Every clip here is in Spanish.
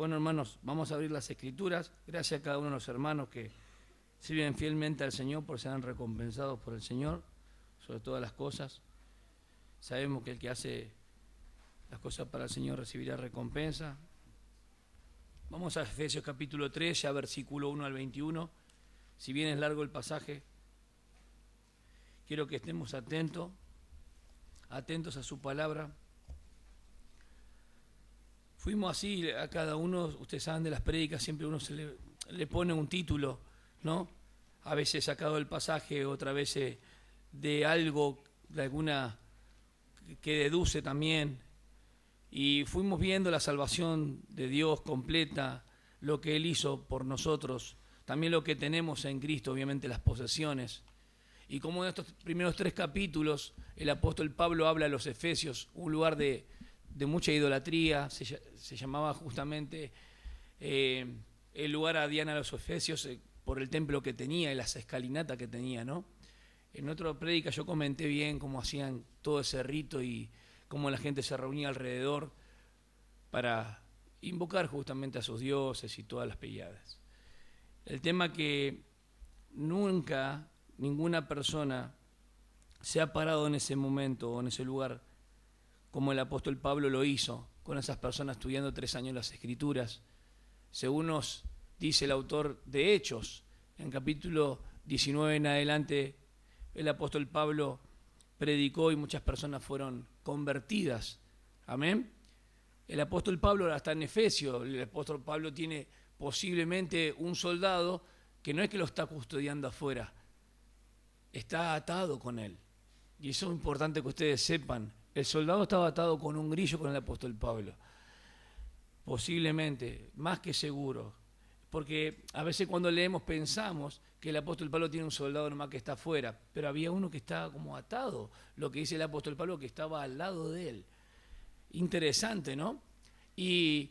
Bueno, hermanos, vamos a abrir las Escrituras. Gracias a cada uno de los hermanos que sirven fielmente al Señor por ser recompensados por el Señor, sobre todas las cosas. Sabemos que el que hace las cosas para el Señor recibirá recompensa. Vamos a Efesios capítulo 3, ya versículo 1 al 21. Si bien es largo el pasaje, quiero que estemos atentos a su palabra. Fuimos así a cada uno, ustedes saben de las prédicas, siempre uno le pone un título, ¿no? A veces sacado del pasaje, otra vez de algo, de alguna que deduce también. Y fuimos viendo la salvación de Dios completa, lo que Él hizo por nosotros, también lo que tenemos en Cristo, obviamente las posesiones. Y como en estos primeros 3 capítulos, el apóstol Pablo habla a los Efesios, un lugar de mucha idolatría, se llamaba justamente el lugar a Diana a los Efesios por el templo que tenía y las escalinatas que tenía, ¿no? En otra prédica yo comenté bien cómo hacían todo ese rito y cómo la gente se reunía alrededor para invocar justamente a sus dioses y todas las pleiades. El tema que nunca ninguna persona se ha parado en ese momento o en ese lugar como el apóstol Pablo lo hizo, con esas personas estudiando 3 años las Escrituras. Según nos dice el autor de Hechos, en capítulo 19 en adelante, el apóstol Pablo predicó y muchas personas fueron convertidas. Amén. El apóstol Pablo, hasta en Efesios, el apóstol Pablo tiene posiblemente un soldado que no es que lo está custodiando afuera, está atado con él. Y eso es importante que ustedes sepan. El soldado estaba atado con un grillo con el apóstol Pablo. Posiblemente, más que seguro. Porque a veces cuando leemos pensamos que el apóstol Pablo tiene un soldado nomás que está afuera, pero había uno que estaba como atado, lo que dice el apóstol Pablo, que estaba al lado de él. Interesante, ¿no? Y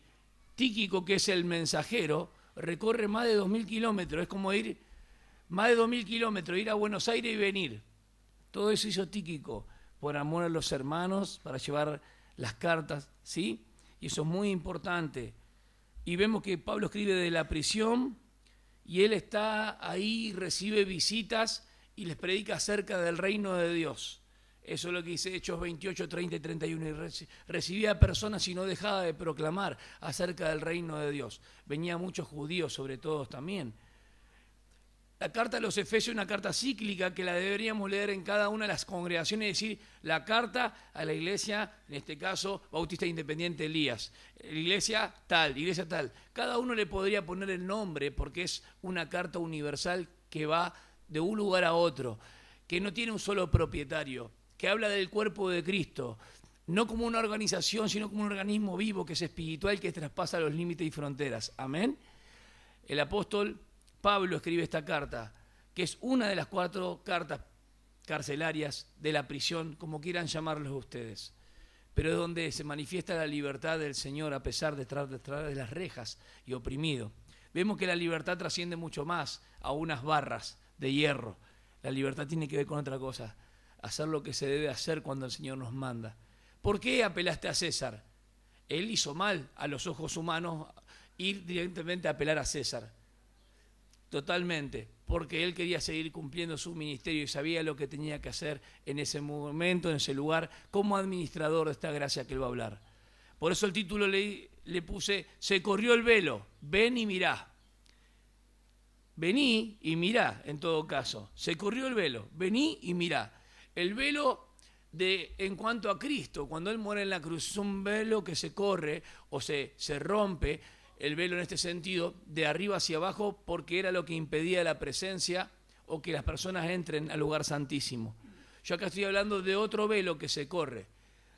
Tíquico, que es el mensajero, recorre más de 2000 kilómetros, es como ir más de 2000 kilómetros, ir a Buenos Aires y venir. Todo eso hizo Tíquico, por amor a los hermanos, para llevar las cartas, ¿sí? Y eso es muy importante. Y vemos que Pablo escribe de la prisión y él está ahí, recibe visitas y les predica acerca del reino de Dios. Eso es lo que dice Hechos 28, 30 y 31. Y recibía a personas y no dejaba de proclamar acerca del reino de Dios. Venían muchos judíos, sobre todo también. La carta a los Efesios es una carta cíclica que la deberíamos leer en cada una de las congregaciones, es decir, la carta a la iglesia, en este caso, Bautista Independiente Elías, iglesia tal. Cada uno le podría poner el nombre porque es una carta universal que va de un lugar a otro, que no tiene un solo propietario, que habla del cuerpo de Cristo, no como una organización, sino como un organismo vivo que es espiritual, que traspasa los límites y fronteras. Amén. El apóstol Pablo escribe esta carta, que es una de las 4 cartas carcelarias de la prisión, como quieran llamarlos ustedes, pero es donde se manifiesta la libertad del Señor a pesar de estar detrás de las rejas y oprimido. Vemos que la libertad trasciende mucho más a unas barras de hierro. La libertad tiene que ver con otra cosa, hacer lo que se debe hacer cuando el Señor nos manda. ¿Por qué apelaste a César? Él hizo mal a los ojos humanos ir directamente a apelar a César. Totalmente, porque él quería seguir cumpliendo su ministerio y sabía lo que tenía que hacer en ese momento, en ese lugar, como administrador de esta gracia que él va a hablar. Por eso el título le puse, se corrió el velo, ven y mirá. Vení y mirá, en todo caso. Se corrió el velo, vení y mirá. El velo en cuanto a Cristo, cuando Él muere en la cruz, es un velo que se corre o se rompe, el velo en este sentido, de arriba hacia abajo, porque era lo que impedía la presencia o que las personas entren al lugar santísimo. Yo acá estoy hablando de otro velo que se corre,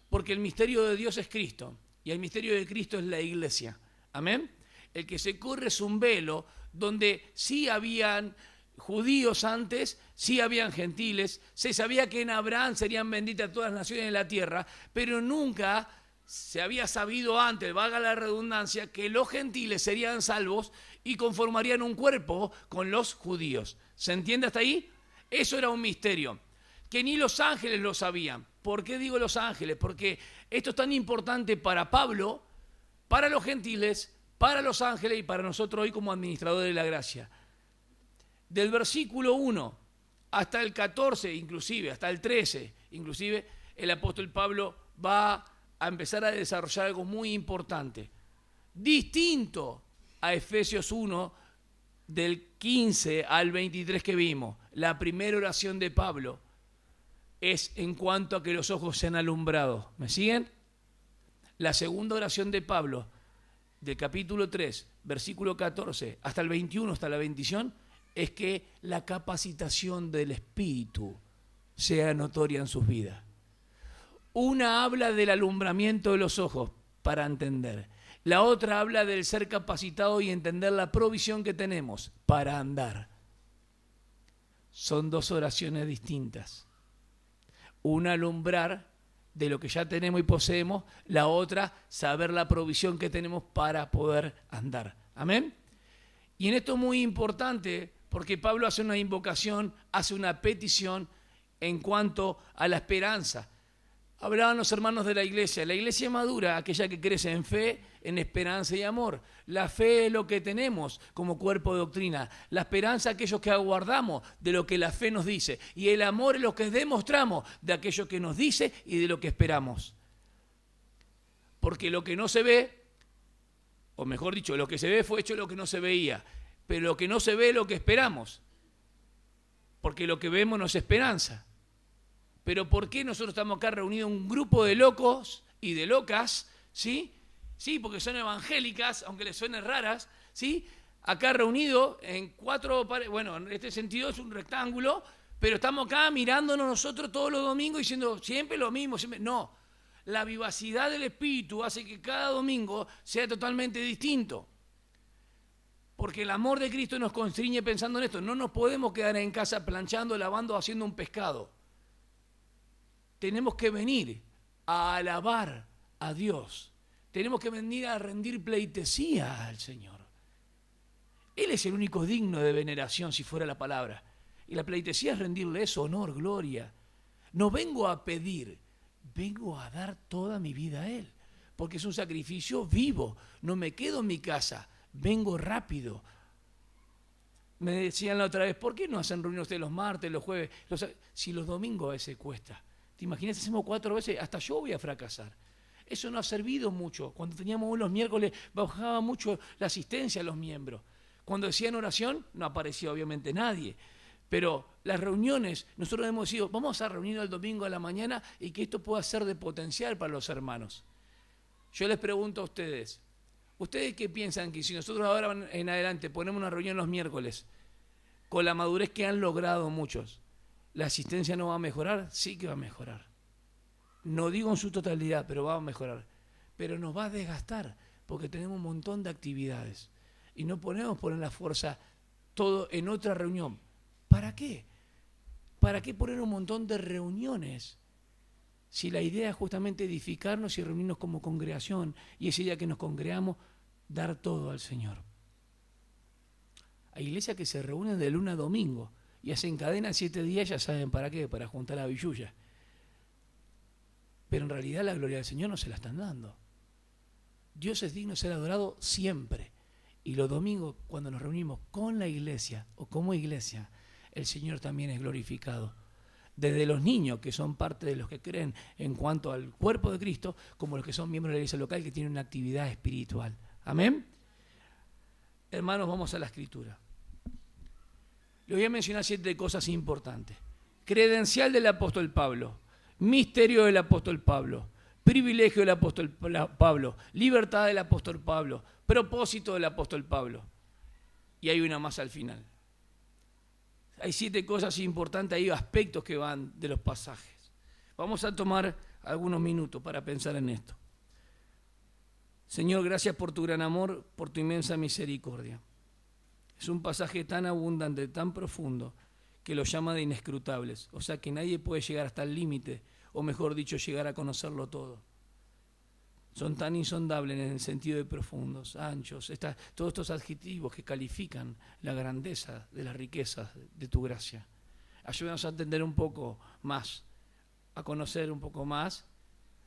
porque el misterio de Dios es Cristo, y el misterio de Cristo es la iglesia. Amén. El que se corre es un velo donde sí habían judíos antes, sí habían gentiles, se sabía que en Abraham serían benditas todas las naciones de la tierra, pero nunca se había sabido antes, valga la redundancia, que los gentiles serían salvos y conformarían un cuerpo con los judíos. ¿Se entiende hasta ahí? Eso era un misterio, que ni los ángeles lo sabían. ¿Por qué digo los ángeles? Porque esto es tan importante para Pablo, para los gentiles, para los ángeles y para nosotros hoy como administradores de la gracia. Del versículo 1 hasta el 14, inclusive, hasta el 13, inclusive, el apóstol Pablo va a empezar a desarrollar algo muy importante, distinto a Efesios 1, del 15 al 23 que vimos. La primera oración de Pablo es en cuanto a que los ojos sean alumbrados. ¿Me siguen? La segunda oración de Pablo, del capítulo 3, versículo 14, hasta el 21, hasta la bendición, es que la capacitación del Espíritu sea notoria en sus vidas. Una habla del alumbramiento de los ojos para entender. La otra habla del ser capacitado y entender la provisión que tenemos para andar. Son dos oraciones distintas. Una alumbrar de lo que ya tenemos y poseemos, la otra saber la provisión que tenemos para poder andar. Amén. Y en esto es muy importante porque Pablo hace una invocación, hace una petición en cuanto a la esperanza. Hablaban los hermanos de la iglesia madura, aquella que crece en fe, en esperanza y amor. La fe es lo que tenemos como cuerpo de doctrina. La esperanza es aquello que aguardamos de lo que la fe nos dice. Y el amor es lo que demostramos de aquello que nos dice y de lo que esperamos. Porque lo que no se ve, o mejor dicho, lo que se ve fue hecho lo que no se veía. Pero lo que no se ve es lo que esperamos. Porque lo que vemos no es esperanza. Pero ¿por qué nosotros estamos acá reunidos un grupo de locos y de locas? ¿Sí? Sí, porque son evangélicas, aunque les suenen raras, ¿sí? Acá reunidos en cuatro paredes, bueno, en este sentido es un rectángulo, pero estamos acá mirándonos nosotros todos los domingos diciendo siempre lo mismo, siempre. No, la vivacidad del Espíritu hace que cada domingo sea totalmente distinto. Porque el amor de Cristo nos constriñe pensando en esto. No nos podemos quedar en casa planchando, lavando, haciendo un pescado. Tenemos que venir a alabar a Dios. Tenemos que venir a rendir pleitesía al Señor. Él es el único digno de veneración, si fuera la palabra. Y la pleitesía es rendirle eso, honor, gloria. No vengo a pedir, vengo a dar toda mi vida a Él. Porque es un sacrificio vivo. No me quedo en mi casa, vengo rápido. Me decían la otra vez, ¿por qué no hacen reuniones ustedes los martes, los jueves? Si los domingos a veces cuesta. ¿Te imaginas? Hacemos 4 veces, hasta yo voy a fracasar. Eso no ha servido mucho. Cuando teníamos los miércoles, bajaba mucho la asistencia a los miembros. Cuando decían oración, no aparecía obviamente nadie. Pero las reuniones, nosotros hemos decidido, vamos a reunirnos el domingo a la mañana y que esto pueda ser de potencial para los hermanos. Yo les pregunto a ustedes, ¿ustedes qué piensan que si nosotros ahora en adelante ponemos una reunión los miércoles, con la madurez que han logrado muchos, ¿la asistencia no va a mejorar? Sí que va a mejorar. No digo en su totalidad, pero va a mejorar. Pero nos va a desgastar, porque tenemos un montón de actividades. Y no podemos poner la fuerza todo en otra reunión. ¿Para qué? ¿Para qué poner un montón de reuniones? Si la idea es justamente edificarnos y reunirnos como congregación, y ese día que nos congregamos, dar todo al Señor. Hay iglesias que se reúnen de lunes a domingo, y hacen cadena 7 días, ya saben para qué, para juntar la billulla. Pero en realidad la gloria del Señor no se la están dando. Dios es digno de ser adorado siempre. Y los domingos, cuando nos reunimos con la iglesia o como iglesia, el Señor también es glorificado. Desde los niños, que son parte de los que creen en cuanto al cuerpo de Cristo, como los que son miembros de la iglesia local, que tienen una actividad espiritual. ¿Amén? Hermanos, vamos a la Escritura. Le voy a mencionar 7 cosas importantes. Credencial del apóstol Pablo, misterio del apóstol Pablo, privilegio del apóstol Pablo, libertad del apóstol Pablo, propósito del apóstol Pablo. Y hay una más al final. Hay 7 cosas importantes, hay aspectos que van de los pasajes. Vamos a tomar algunos minutos para pensar en esto. Señor, gracias por tu gran amor, por tu inmensa misericordia. Es un pasaje tan abundante, tan profundo, que lo llama de inescrutables. O sea que nadie puede llegar hasta el límite, o mejor dicho, llegar a conocerlo todo. Son tan insondables en el sentido de profundos, anchos, todos estos adjetivos que califican la grandeza de las riquezas de tu gracia. Ayúdanos a entender un poco más, a conocer un poco más,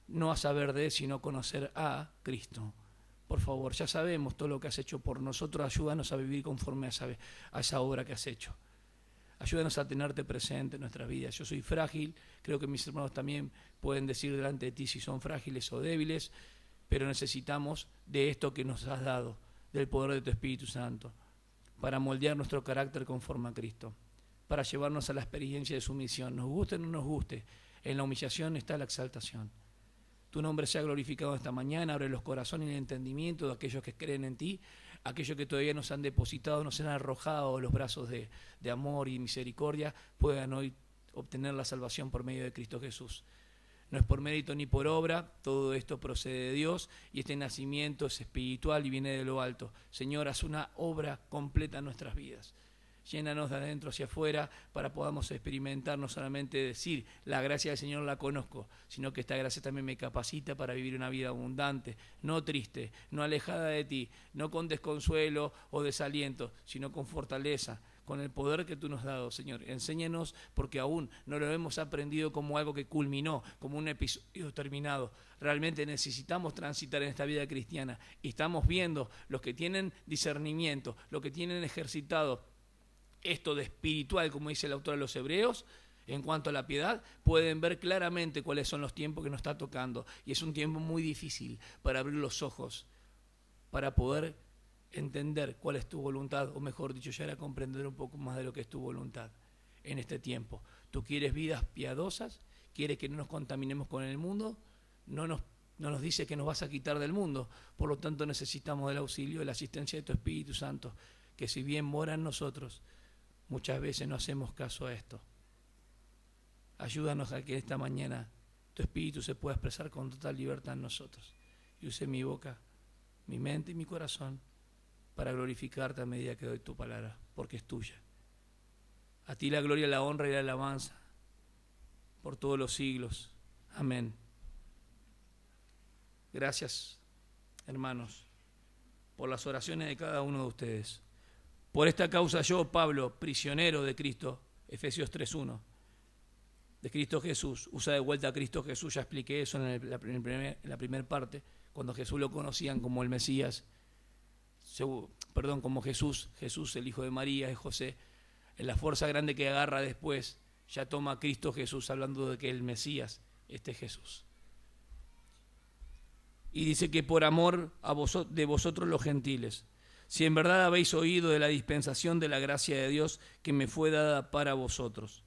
no a saber de, sino a conocer a Cristo. por favor, ya sabemos todo lo que has hecho por nosotros, ayúdanos a vivir conforme a esa obra que has hecho. Ayúdanos a tenerte presente en nuestras vidas. Yo soy frágil, creo que mis hermanos también pueden decir delante de ti si son frágiles o débiles, pero necesitamos de esto que nos has dado, del poder de tu Espíritu Santo, para moldear nuestro carácter conforme a Cristo, para llevarnos a la experiencia de su misión. Nos guste o no nos guste, en la humillación está la exaltación. Tu nombre sea glorificado esta mañana, abre los corazones y el entendimiento de aquellos que creen en ti, aquellos que todavía nos han depositado, nos han arrojado los brazos de amor y misericordia, puedan hoy obtener la salvación por medio de Cristo Jesús. No es por mérito ni por obra, todo esto procede de Dios y este nacimiento es espiritual y viene de lo alto. Señor, haz una obra completa en nuestras vidas. Llénanos de adentro hacia afuera para podamos experimentar, no solamente decir, la gracia del Señor la conozco, sino que esta gracia también me capacita para vivir una vida abundante, no triste, no alejada de ti, no con desconsuelo o desaliento, sino con fortaleza, con el poder que tú nos has dado, Señor. Enséñanos porque aún no lo hemos aprendido como algo que culminó, como un episodio terminado. Realmente necesitamos transitar en esta vida cristiana y estamos viendo los que tienen discernimiento, los que tienen ejercitado esto de espiritual, como dice el autor de los Hebreos, en cuanto a la piedad, pueden ver claramente cuáles son los tiempos que nos está tocando. Y es un tiempo muy difícil para abrir los ojos, para poder entender cuál es tu voluntad, o mejor dicho, llegar a comprender un poco más de lo que es tu voluntad en este tiempo. Tú quieres vidas piadosas, quieres que no nos contaminemos con el mundo, no nos dice que nos vas a quitar del mundo, por lo tanto necesitamos del auxilio, de la asistencia de tu Espíritu Santo, que si bien mora en nosotros, muchas veces no hacemos caso a esto. Ayúdanos a que esta mañana tu Espíritu se pueda expresar con total libertad en nosotros y use mi boca, mi mente y mi corazón para glorificarte a medida que doy tu palabra, porque es tuya. A ti la gloria, la honra y la alabanza por todos los siglos. Amén. Gracias, hermanos, por las oraciones de cada uno de ustedes. Por esta causa yo, Pablo, prisionero de Cristo, Efesios 3:1, de Cristo Jesús, usa de vuelta a Cristo Jesús, ya expliqué eso en la primera parte, cuando Jesús lo conocían como el Mesías, como Jesús el hijo de María, de José, en la fuerza grande que agarra después, ya toma a Cristo Jesús, hablando de que el Mesías, este es Jesús. Y dice que por amor de vosotros los gentiles, si en verdad habéis oído de la dispensación de la gracia de Dios que me fue dada para vosotros,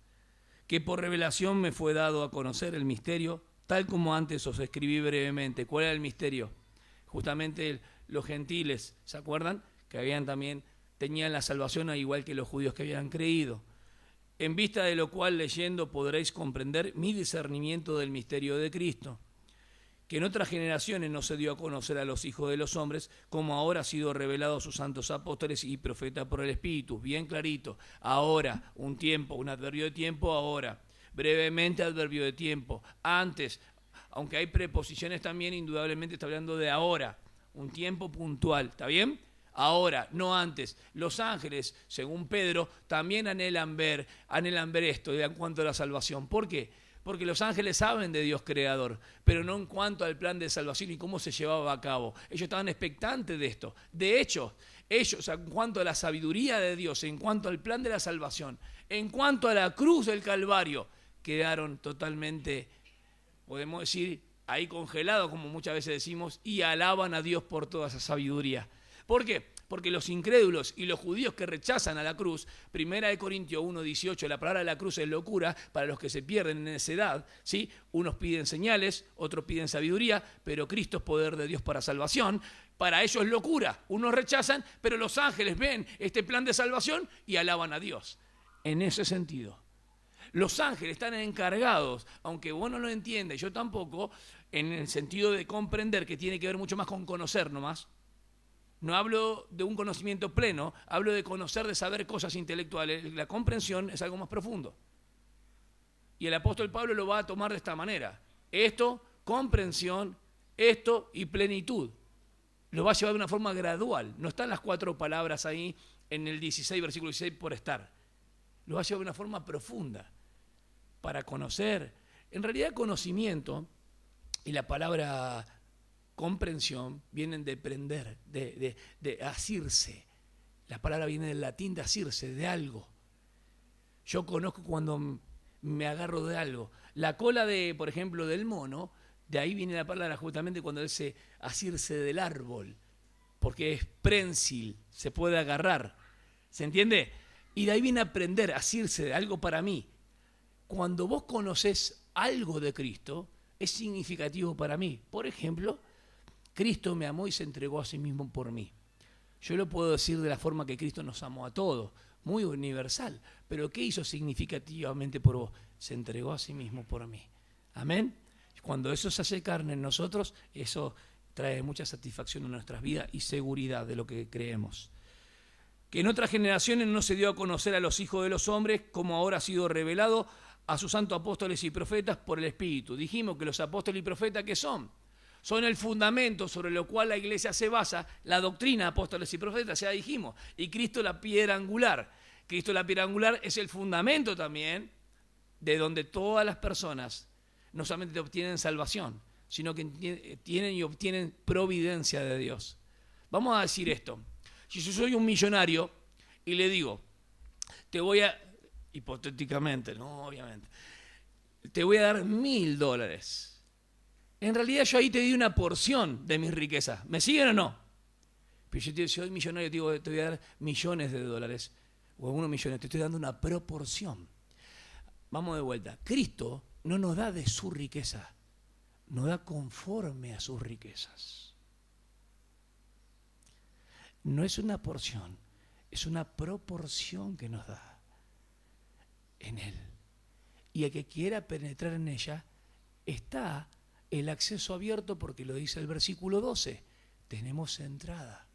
que por revelación me fue dado a conocer el misterio, tal como antes os escribí brevemente. ¿Cuál era el misterio? Justamente los gentiles, ¿se acuerdan? Que tenían la salvación al igual que los judíos que habían creído. En vista de lo cual, leyendo, podréis comprender mi discernimiento del misterio de Cristo, que en otras generaciones no se dio a conocer a los hijos de los hombres, como ahora ha sido revelado a sus santos apóstoles y profetas por el Espíritu. Bien clarito, ahora, un adverbio de tiempo, ahora, brevemente adverbio de tiempo, antes, aunque hay preposiciones también, indudablemente está hablando de ahora, un tiempo puntual, ¿está bien? Ahora, no antes. Los ángeles, según Pedro, también anhelan ver esto en cuanto a la salvación. ¿Por qué? Porque los ángeles saben de Dios creador, pero no en cuanto al plan de salvación y cómo se llevaba a cabo. Ellos estaban expectantes de esto. De hecho, ellos, en cuanto a la sabiduría de Dios, en cuanto al plan de la salvación, en cuanto a la cruz del Calvario, quedaron totalmente, podemos decir, ahí congelados, como muchas veces decimos, y alaban a Dios por toda esa sabiduría. ¿Por qué? Porque los incrédulos y los judíos que rechazan a la cruz, 1 Corintios 1:18, la palabra de la cruz es locura para los que se pierden en necedad, ¿sí? Unos piden señales, otros piden sabiduría, pero Cristo es poder de Dios para salvación. Para ellos es locura, unos rechazan, pero los ángeles ven este plan de salvación y alaban a Dios. En ese sentido, los ángeles están encargados, aunque vos no lo entiendas, yo tampoco, en el sentido de comprender que tiene que ver mucho más con conocer nomás. No hablo de un conocimiento pleno, hablo de conocer, de saber cosas intelectuales. La comprensión es algo más profundo. Y el apóstol Pablo lo va a tomar de esta manera. Esto, comprensión, esto y plenitud. Lo va a llevar de una forma gradual. No están las 4 palabras ahí en el 16, versículo 16, por estar. Lo va a llevar de una forma profunda. Para conocer. En realidad, conocimiento, y la palabra comprensión vienen de prender, de asirse. La palabra viene del latín de asirse, de algo. Yo conozco cuando me agarro de algo. La cola por ejemplo, del mono, de ahí viene la palabra justamente cuando él se asirse del árbol, porque es prensil, se puede agarrar. ¿Se entiende? Y de ahí viene a aprender, a asirse de algo para mí. Cuando vos conocés algo de Cristo, es significativo para mí. Por ejemplo, Cristo me amó y se entregó a sí mismo por mí. Yo lo puedo decir de la forma que Cristo nos amó a todos, muy universal. Pero ¿qué hizo significativamente por vos? Se entregó a sí mismo por mí. Amén. Cuando eso se hace carne en nosotros, eso trae mucha satisfacción en nuestras vidas y seguridad de lo que creemos. Que en otras generaciones no se dio a conocer a los hijos de los hombres, como ahora ha sido revelado a sus santos apóstoles y profetas por el Espíritu. Dijimos que los apóstoles y profetas, ¿qué son? Son el fundamento sobre lo cual la iglesia se basa, la doctrina, apóstoles y profetas, ya dijimos. Y Cristo la piedra angular. Cristo la piedra angular es el fundamento también de donde todas las personas no solamente obtienen salvación, sino que tienen y obtienen providencia de Dios. Vamos a decir esto. Si yo soy un millonario y le digo, te voy a, hipotéticamente, no obviamente, te voy a dar $1.000. En realidad yo ahí te di una porción de mis riquezas. ¿Me siguen o no? Pero yo si soy millonario, te digo, te voy a dar millones de dólares, o algunos millones, te estoy dando una proporción. Vamos de vuelta. Cristo no nos da de su riqueza, nos da conforme a sus riquezas. No es una porción, es una proporción que nos da en Él. Y el que quiera penetrar en ella, está el acceso abierto, porque lo dice el versículo 12. Tenemos entrada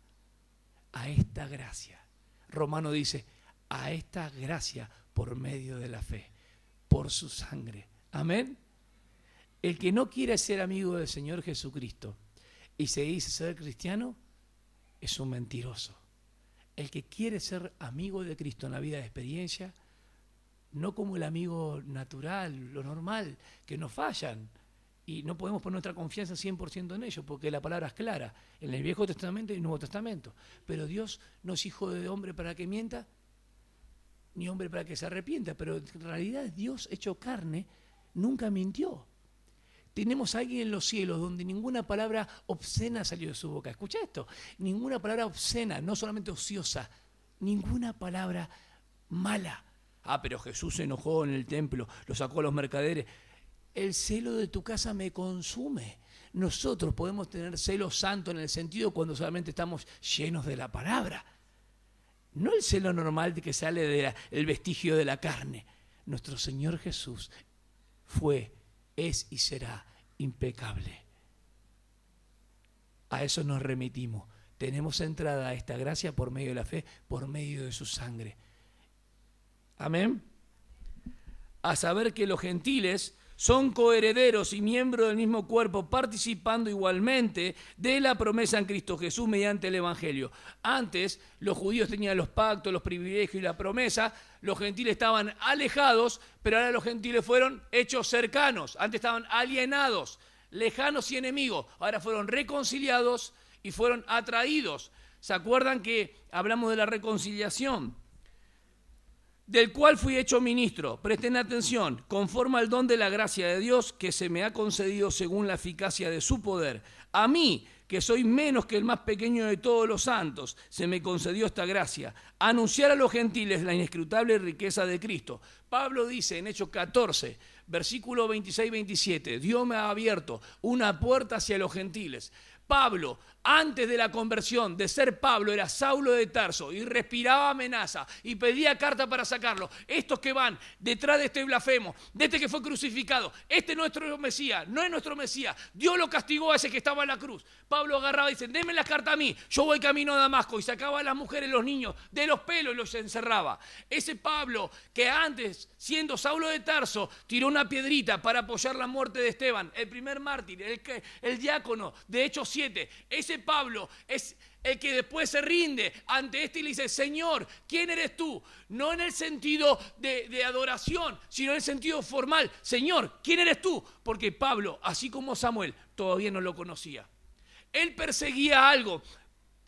a esta gracia. Romano dice, a esta gracia por medio de la fe, por su sangre. Amén. El que no quiere ser amigo del Señor Jesucristo y se dice ser cristiano, es un mentiroso. El que quiere ser amigo de Cristo en la vida de experiencia, no como el amigo natural, lo normal, que nos fallan, y no podemos poner nuestra confianza 100% en ellos, porque la palabra es clara, en el Viejo Testamento y el Nuevo Testamento. Pero Dios no es hijo de hombre para que mienta, ni hombre para que se arrepienta, pero en realidad Dios hecho carne nunca mintió. Tenemos a alguien en los cielos donde ninguna palabra obscena salió de su boca. Escucha esto, ninguna palabra obscena, no solamente ociosa, ninguna palabra mala. Pero Jesús se enojó en el templo, lo sacó a los mercaderes. El celo de tu casa me consume. Nosotros podemos tener celo santo en el sentido cuando solamente estamos llenos de la palabra. No el celo normal de que sale del vestigio de la carne. Nuestro Señor Jesús fue, es y será impecable. A eso nos remitimos. Tenemos entrada a esta gracia por medio de la fe, por medio de su sangre. Amén. A saber que los gentiles son coherederos y miembros del mismo cuerpo, participando igualmente de la promesa en Cristo Jesús mediante el Evangelio. Antes los judíos tenían los pactos, los privilegios y la promesa, los gentiles estaban alejados, pero ahora los gentiles fueron hechos cercanos. Antes estaban alienados, lejanos y enemigos, ahora fueron reconciliados y fueron atraídos. ¿Se acuerdan que hablamos de la reconciliación? Del cual fui hecho ministro, presten atención, conforme al don de la gracia de Dios que se me ha concedido según la eficacia de su poder. A mí, que soy menos que el más pequeño de todos los santos, se me concedió esta gracia, anunciar a los gentiles la inescrutable riqueza de Cristo. Pablo dice en Hechos 14, versículo 26-27, Dios me ha abierto una puerta hacia los gentiles. Pablo, antes de la conversión, de ser Pablo, era Saulo de Tarso y respiraba amenaza y pedía carta para sacarlo. Estos que van detrás de este blasfemo, de este que fue crucificado, este no es nuestro Mesías, no es nuestro Mesías. Dios lo castigó a ese que estaba en la cruz. Pablo agarraba y dice, denme las cartas a mí, yo voy camino a Damasco, y sacaba a las mujeres, los niños, de los pelos y los encerraba. Ese Pablo que antes, siendo Saulo de Tarso, tiró una piedrita para apoyar la muerte de Esteban, el primer mártir, el diácono de Hechos 7, ese Pablo es el que después se rinde ante este y le dice, Señor, ¿quién eres tú? No en el sentido de adoración, sino en el sentido formal. Señor, ¿quién eres tú? Porque Pablo, así como Samuel, todavía no lo conocía. Él perseguía algo.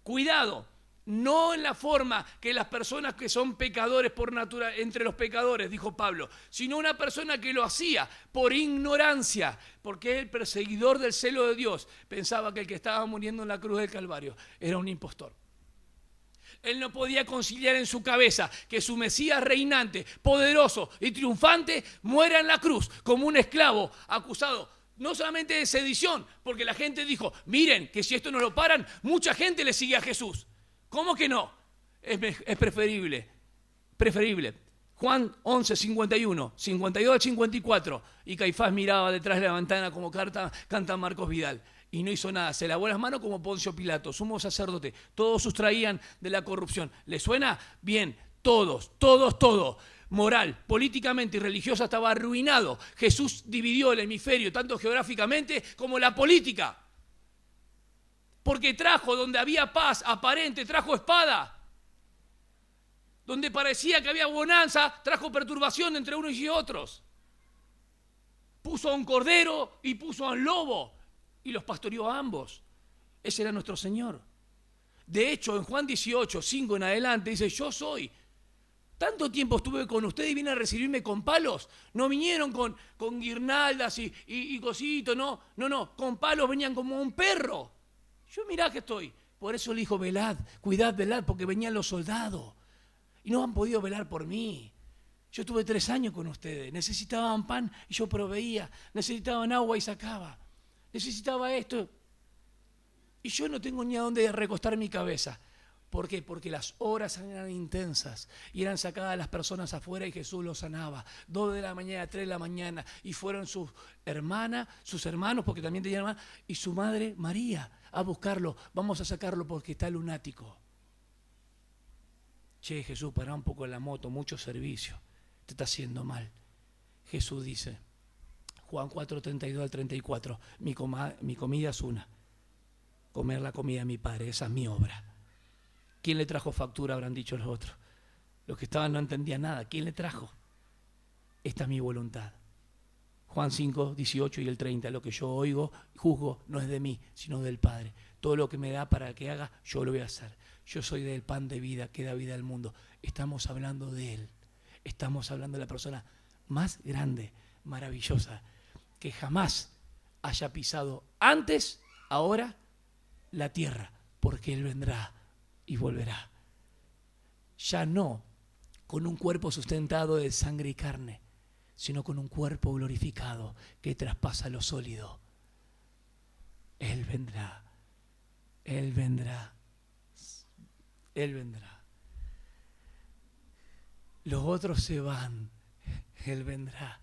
Cuidado, no en la forma que las personas que son pecadores por naturaleza, entre los pecadores, dijo Pablo, sino una persona que lo hacía por ignorancia, porque el perseguidor del celo de Dios pensaba que el que estaba muriendo en la cruz del Calvario era un impostor. Él no podía conciliar en su cabeza que su Mesías reinante, poderoso y triunfante muera en la cruz como un esclavo acusado no solamente de sedición, porque la gente dijo, miren que si esto no lo paran, mucha gente le sigue a Jesús. ¿Cómo que no? Es preferible. Juan 11, 51, 52 al 54. Y Caifás miraba detrás de la ventana como canta Marcos Vidal. Y no hizo nada. Se lavó las manos como Poncio Pilato, sumo sacerdote. Todos sustraían de la corrupción. ¿Le suena? Bien. Todos. Moral, políticamente y religiosa estaba arruinado. Jesús dividió el hemisferio, tanto geográficamente como la política. Porque trajo donde había paz aparente, trajo espada. Donde parecía que había bonanza, trajo perturbación entre unos y otros. Puso a un cordero y puso a un lobo y los pastoreó a ambos. Ese era nuestro Señor. De hecho, en Juan 18, 5 en adelante, dice, yo soy. Tanto tiempo estuve con ustedes y vienen a recibirme con palos. No vinieron con guirnaldas y cositos, no, con palos venían como un perro. Yo mirá que estoy. Por eso le dijo, velad, cuidad, velad, porque venían los soldados. Y no han podido velar por mí. Yo estuve 3 años con ustedes. Necesitaban pan y yo proveía. Necesitaban agua y sacaba. Necesitaba esto. Y yo no tengo ni a dónde recostar mi cabeza. ¿Por qué? Porque las horas eran intensas y eran sacadas las personas afuera y Jesús los sanaba. 2 de la mañana, 3 de la mañana. Y fueron sus hermanas, sus hermanos, porque también tenían hermanas, y su madre María a buscarlo. Vamos a sacarlo porque está lunático. Che, Jesús, pará un poco en la moto, mucho servicio. Te está haciendo mal. Jesús dice, Juan 4, 32 al 34, mi comida es una. Comer la comida de mi Padre, esa es mi obra. ¿Quién le trajo factura? Habrán dicho los otros. Los que estaban no entendían nada. ¿Quién le trajo? Esta es mi voluntad. Juan 5, 18 y el 30. Lo que yo oigo, juzgo, no es de mí, sino del Padre. Todo lo que me da para que haga, yo lo voy a hacer. Yo soy del pan de vida que da vida al mundo. Estamos hablando de Él. Estamos hablando de la persona más grande, maravillosa, que jamás haya pisado antes, ahora, la tierra, porque Él vendrá y volverá. Ya no con un cuerpo sustentado de sangre y carne, sino con un cuerpo glorificado que traspasa lo sólido. Él vendrá. Él vendrá. Él vendrá. Los otros se van. Él vendrá.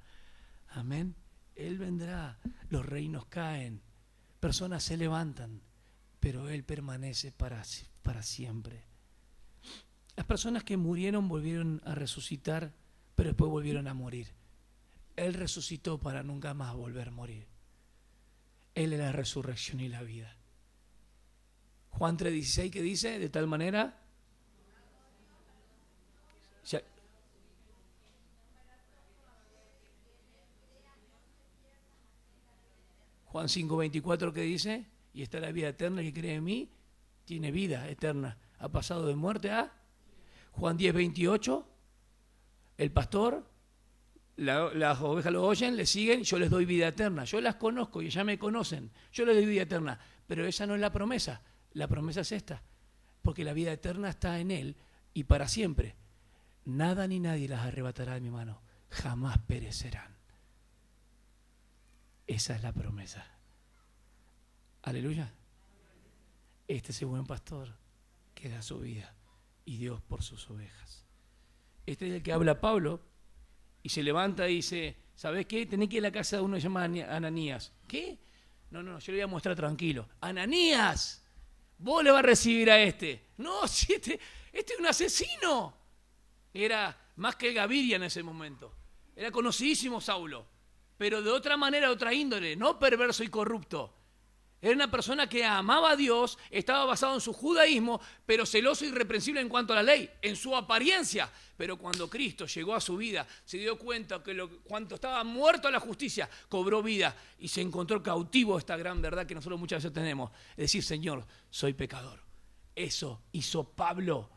Amén. Él vendrá. Los reinos caen. Personas se levantan. Pero Él permanece para siempre. Las personas que murieron volvieron a resucitar, pero después volvieron a morir. Él resucitó para nunca más volver a morir. Él es la resurrección y la vida. Juan 3:16, ¿qué dice? De tal manera... Juan 5:24, ¿qué dice? Y está la vida eterna, que cree en mí, tiene vida eterna. Ha pasado de muerte a... Juan 10:28, el pastor, las ovejas lo oyen, le siguen, yo les doy vida eterna. Yo las conozco y ya me conocen. Yo les doy vida eterna. Pero esa no es la promesa. La promesa es esta. Porque la vida eterna está en Él y para siempre. Nada ni nadie las arrebatará de mi mano. Jamás perecerán. Esa es la promesa. Aleluya. Este es el buen pastor que da su vida y Dios por sus ovejas. Este es el que habla Pablo y se levanta y dice, ¿sabés qué? Tenés que ir a la casa de uno que se llama Ananías. ¿Qué? No, yo le voy a mostrar tranquilo. ¡Ananías! Vos le vas a recibir a este. No, si este es un asesino. Era más que Gaviria en ese momento. Era conocidísimo Saulo, pero de otra manera, otra índole, no perverso y corrupto. Era una persona que amaba a Dios, estaba basado en su judaísmo, pero celoso e irreprensible en cuanto a la ley, en su apariencia. Pero cuando Cristo llegó a su vida, se dio cuenta que cuando estaba muerto a la justicia, cobró vida y se encontró cautivo esta gran verdad que nosotros muchas veces tenemos. Es decir, Señor, soy pecador. Eso hizo Pablo,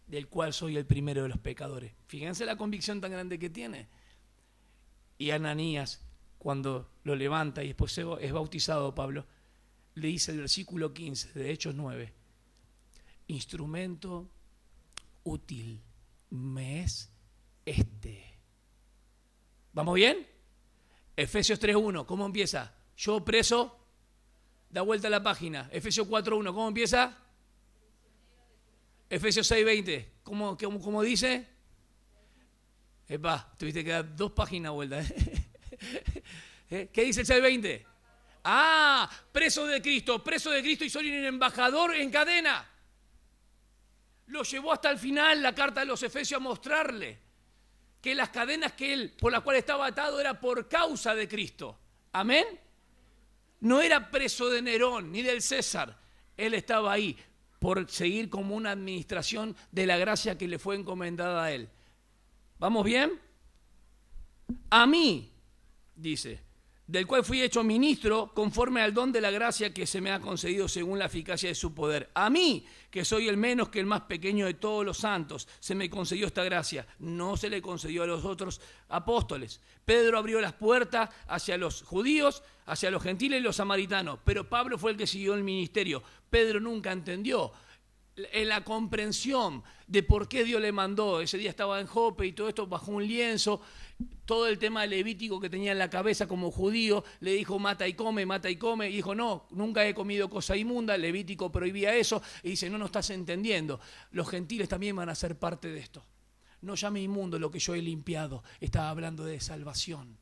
del cual soy el primero de los pecadores. Fíjense la convicción tan grande que tiene. Y Ananías, cuando lo levanta y después es bautizado Pablo, le dice el versículo 15 de Hechos 9, instrumento útil me es este. ¿Vamos bien? Efesios 3.1, ¿cómo empieza? Yo preso, da vuelta a la página. Efesios 4.1, ¿cómo empieza? Efesios 6.20, ¿cómo dice? Epa, tuviste que dar 2 páginas vuelta. ¿Qué dice el 6.20? Ah, preso de Cristo y soy un embajador en cadena. Lo llevó hasta el final la carta de los Efesios a mostrarle que las cadenas por las cuales estaba atado era por causa de Cristo. Amén. No era preso de Nerón ni del César. Él estaba ahí por seguir como una administración de la gracia que le fue encomendada a él. ¿Vamos bien? A mí, dice, del cual fui hecho ministro conforme al don de la gracia que se me ha concedido según la eficacia de su poder. A mí, que soy el menos que el más pequeño de todos los santos, se me concedió esta gracia. No se le concedió a los otros apóstoles. Pedro abrió las puertas hacia los judíos, hacia los gentiles y los samaritanos, pero Pablo fue el que siguió el ministerio. Pedro nunca entendió en la comprensión de por qué Dios le mandó. Ese día estaba en Jope y todo esto bajo un lienzo. Todo el tema levítico que tenía en la cabeza como judío, le dijo mata y come, y dijo no, nunca he comido cosa inmunda, Levítico prohibía eso, y dice no estás entendiendo, los gentiles también van a ser parte de esto. No llame inmundo lo que yo he limpiado, estaba hablando de salvación,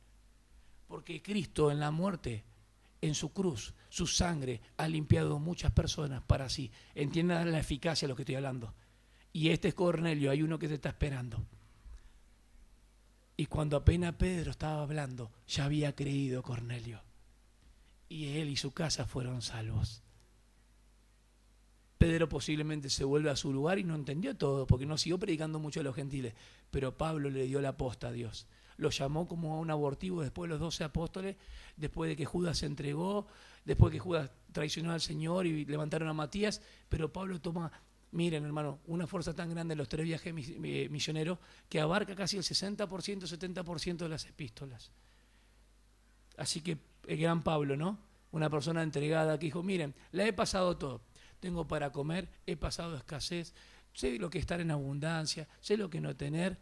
porque Cristo en la muerte, en su cruz, su sangre ha limpiado muchas personas para sí. Entiendan la eficacia de lo que estoy hablando. Y este es Cornelio, hay uno que te está esperando. Y cuando apenas Pedro estaba hablando, ya había creído Cornelio. Y él y su casa fueron salvos. Pedro posiblemente se vuelve a su lugar y no entendió todo, porque no siguió predicando mucho a los gentiles. Pero Pablo le dio la posta a Dios. Lo llamó como a un abortivo después de los 12 apóstoles, después de que Judas se entregó, después de que Judas traicionó al Señor y levantaron a Matías. Pero Pablo toma... Miren, hermano, una fuerza tan grande en los 3 viajes misioneros que abarca casi el 60%, 70% de las epístolas. Así que el gran Pablo, ¿no? Una persona entregada que dijo, miren, la he pasado todo. Tengo para comer, he pasado escasez, sé lo que es estar en abundancia, sé lo que no tener.